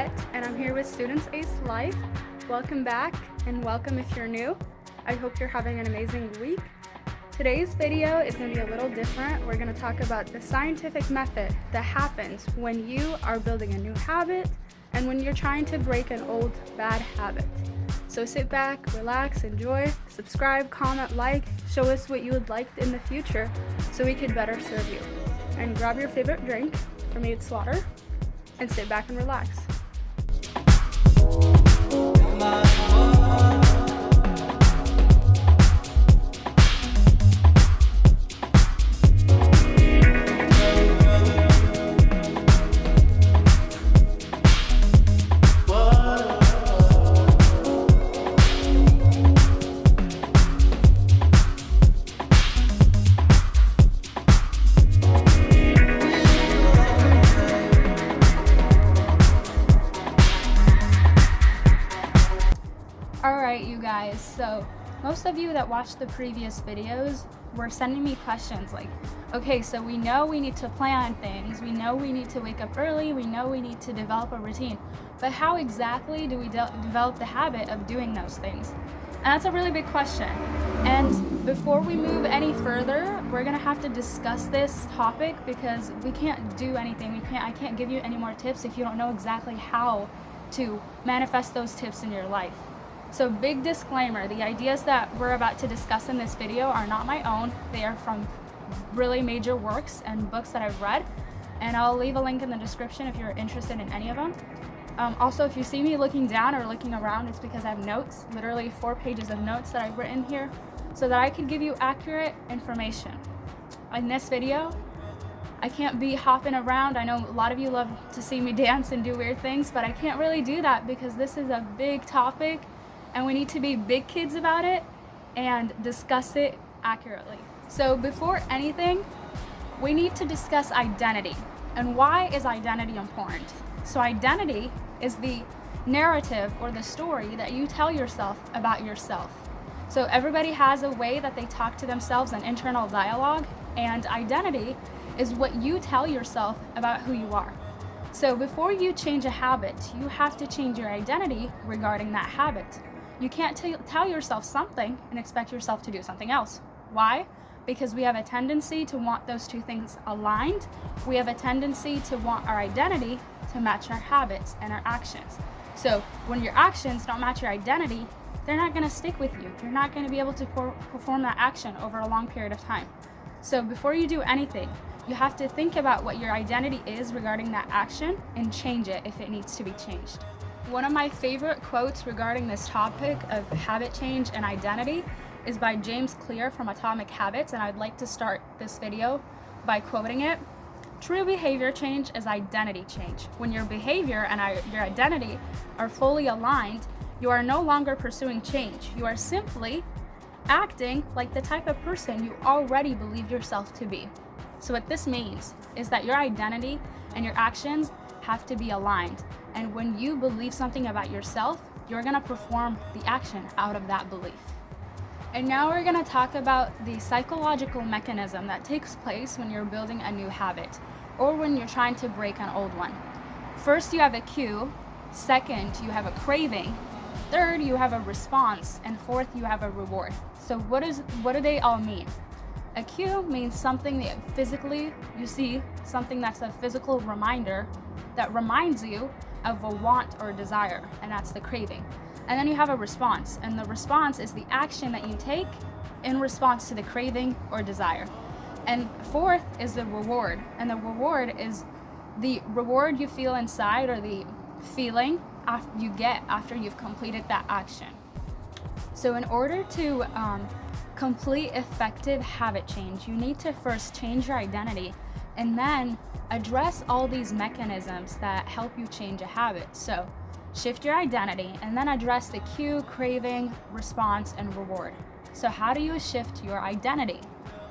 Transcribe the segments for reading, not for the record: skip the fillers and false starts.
Juliet, and I'm here with Students Ace Life. Welcome back, and welcome if you're new. I hope you're having an amazing week. Today's video is going to be a little different. We're going to talk about the scientific method that happens when you are building a new habit and when you're trying to break an old bad habit. So sit back, relax, enjoy, subscribe, comment, like, show us what you would like in the future so we could better serve you. And grab your favorite drink, for me it's water, and sit back and relax. Alright, you guys, so most of you that watched the previous videos were sending me questions like, okay, so we know we need to plan things, we know we need to wake up early, we know we need to develop a routine, but how exactly do we develop the habit of doing those things? And that's a really big question. And before we move any further, we're gonna have to discuss this topic because we can't do anything. I can't give you any more tips if you don't know exactly how to manifest those tips in your life. So big disclaimer, the ideas that we're about to discuss in this video are not my own. They are from really major works and books that I've read. And I'll leave a link in the description if you're interested in any of them. Also, if you see me looking down or looking around, it's because I have notes, literally 4 pages of notes that I've written here so that I can give you accurate information. In this video, I can't be hopping around. I know a lot of you love to see me dance and do weird things, but I can't really do that because this is a big topic and we need to be big kids about it and discuss it accurately. So before anything, we need to discuss identity. And why is identity important? So identity is the narrative or the story that you tell yourself about yourself. So everybody has a way that they talk to themselves, an internal dialogue, and identity is what you tell yourself about who you are. So before you change a habit, you have to change your identity regarding that habit. You can't tell yourself something and expect yourself to do something else. Why? Because we have a tendency to want those two things aligned. We have a tendency to want our identity to match our habits and our actions. So when your actions don't match your identity, they're not going to stick with you. You're not going to be able to perform that action over a long period of time. So before you do anything, you have to think about what your identity is regarding that action and change it if it needs to be changed. One of my favorite quotes regarding this topic of habit change and identity is by James Clear from Atomic Habits, and I'd like to start this video by quoting it. True behavior change is identity change. When your behavior and your identity are fully aligned, you are no longer pursuing change. You are simply acting like the type of person you already believe yourself to be. So what this means is that your identity and your actions have to be aligned. And when you believe something about yourself, you're gonna perform the action out of that belief. And now we're gonna talk about the psychological mechanism that takes place when you're building a new habit or when you're trying to break an old one. First, you have a cue. Second, you have a craving. Third, you have a response. And fourth, you have a reward. So what do they all mean? A cue means something that physically you see, something that's a physical reminder that reminds you of a want or desire, and that's the craving. And then you have a response, and the response is the action that you take in response to the craving or desire. And fourth is the reward, and the reward is the reward you feel inside or the feeling you get after you've completed that action. So in order to complete effective habit change, you need to first change your identity and then address all these mechanisms that help you change a habit. So shift your identity and then address the cue, craving, response, and reward. So how do you shift your identity?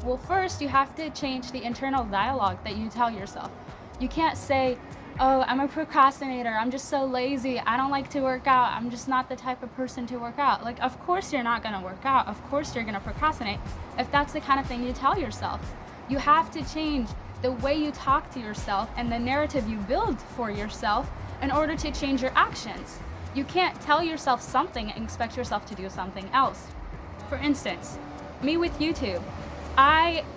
Well, first you have to change the internal dialogue that you tell yourself. You can't say, oh, I'm a procrastinator, I'm just so lazy, I don't like to work out, I'm just not the type of person to work out. Like, of course you're not gonna work out, of course you're gonna procrastinate if that's the kind of thing you tell yourself. You have to change the way you talk to yourself and the narrative you build for yourself in order to change your actions. You can't tell yourself something and expect yourself to do something else. For instance, me with YouTube,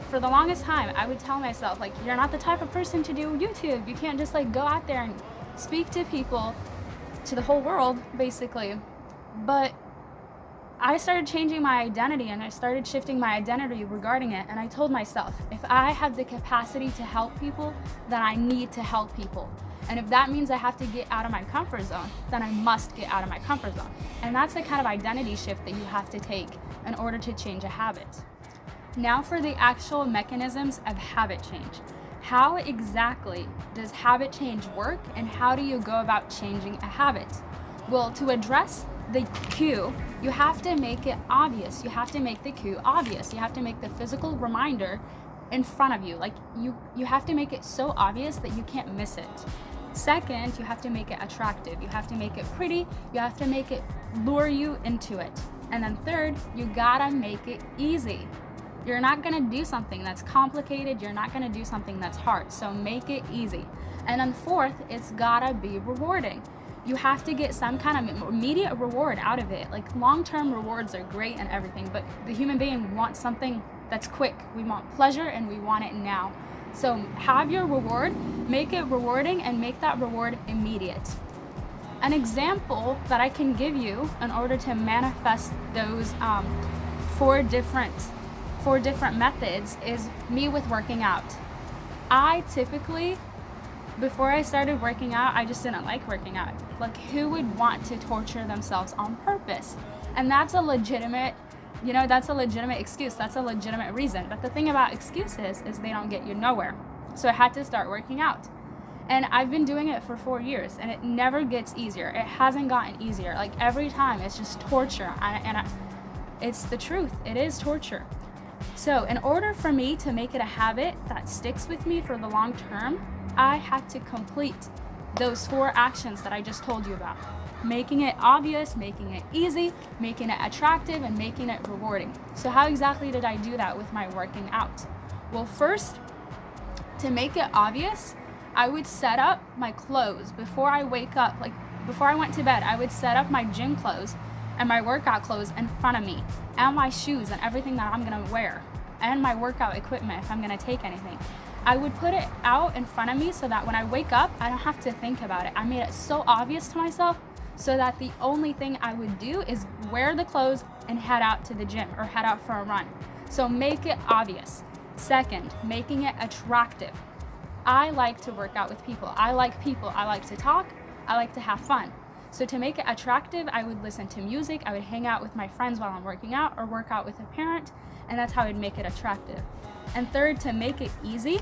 for the longest time, I would tell myself, like, you're not the type of person to do YouTube. You can't just like go out there and speak to people, to the whole world, basically. But I started changing my identity, and I started shifting my identity regarding it. And I told myself, if I have the capacity to help people, then I need to help people. And if that means I have to get out of my comfort zone, then I must get out of my comfort zone. And that's the kind of identity shift that you have to take in order to change a habit. Now for the actual mechanisms of habit change. How exactly does habit change work, and how do you go about changing a habit? Well, to address the cue, you have to make it obvious. You have to make the cue obvious. You have to make the physical reminder in front of you. Like you have to make it so obvious that you can't miss it. Second, you have to make it attractive. You have to make it pretty. You have to make it lure you into it. And then third, you gotta make it easy. You're not gonna do something that's complicated. You're not gonna do something that's hard. So make it easy. And then fourth, it's gotta be rewarding. You have to get some kind of immediate reward out of it. Like, long-term rewards are great and everything, but the human being wants something that's quick. We want pleasure and we want it now. So have your reward, make it rewarding, and make that reward immediate. An example that I can give you in order to manifest those four different methods is me with working out. I typically, before I started working out, I just didn't like working out. Like, who would want to torture themselves on purpose? And that's a legitimate excuse. That's a legitimate reason. But the thing about excuses is they don't get you nowhere. So I had to start working out. And I've been doing it for 4 years, and it never gets easier. It hasn't gotten easier. Like, every time it's just torture. It's the truth. It is torture. So in order for me to make it a habit that sticks with me for the long term, I had to complete those 4 actions that I just told you about. Making it obvious, making it easy, making it attractive, and making it rewarding. So how exactly did I do that with my working out? Well, first, to make it obvious, I would set up my clothes before I wake up. Like, before I went to bed, I would set up my gym clothes and my workout clothes in front of me, and my shoes and everything that I'm gonna wear, and my workout equipment if I'm gonna take anything. I would put it out in front of me so that when I wake up, I don't have to think about it. I made it so obvious to myself so that the only thing I would do is wear the clothes and head out to the gym or head out for a run. So make it obvious. Second, making it attractive. I like to work out with people. I like people. I like to talk. I like to have fun. So to make it attractive, I would listen to music. I would hang out with my friends while I'm working out, or work out with a parent, and that's how I'd make it attractive. And third, to make it easy,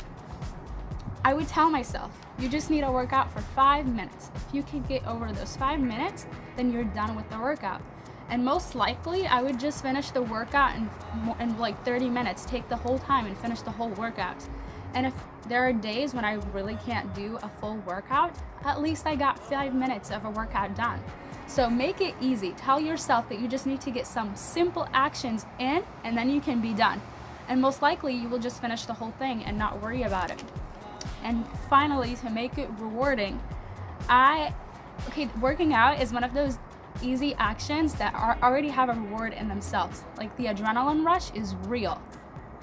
I would tell myself, you just need to work out for 5 minutes. If you can get over those 5 minutes, then you're done with the workout. And most likely, I would just finish the workout in like 30 minutes, take the whole time and finish the whole workout. And if there are days when I really can't do a full workout, at least I got 5 minutes of a workout done. So make it easy. Tell yourself that you just need to get some simple actions in, and then you can be done. And most likely, you will just finish the whole thing and not worry about it. And finally, to make it rewarding, working out is one of those easy actions that already have a reward in themselves. Like, the adrenaline rush is real.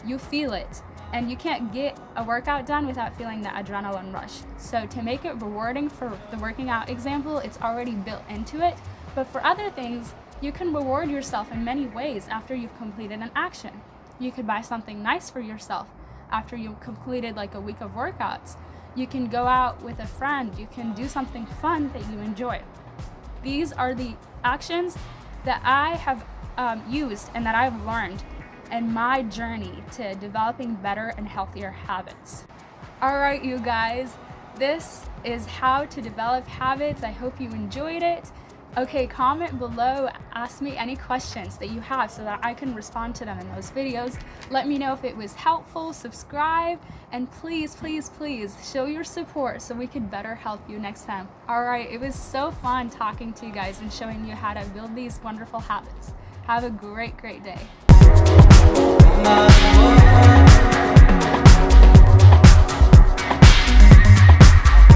You feel it. And you can't get a workout done without feeling the adrenaline rush. So to make it rewarding, for the working out example, it's already built into it. But for other things, you can reward yourself in many ways after you've completed an action. You could buy something nice for yourself after you've completed like a week of workouts. You can go out with a friend. You can do something fun that you enjoy. These are the actions that I have used and that I've learned in my journey to developing better and healthier habits. All right, you guys, this is how to develop habits. I hope you enjoyed it. Okay, comment below, ask me any questions that you have so that I can respond to them in those videos. Let me know if it was helpful, subscribe, and please, please, please show your support so we could better help you next time. All right, it was so fun talking to you guys and showing you how to build these wonderful habits. Have a great, great day.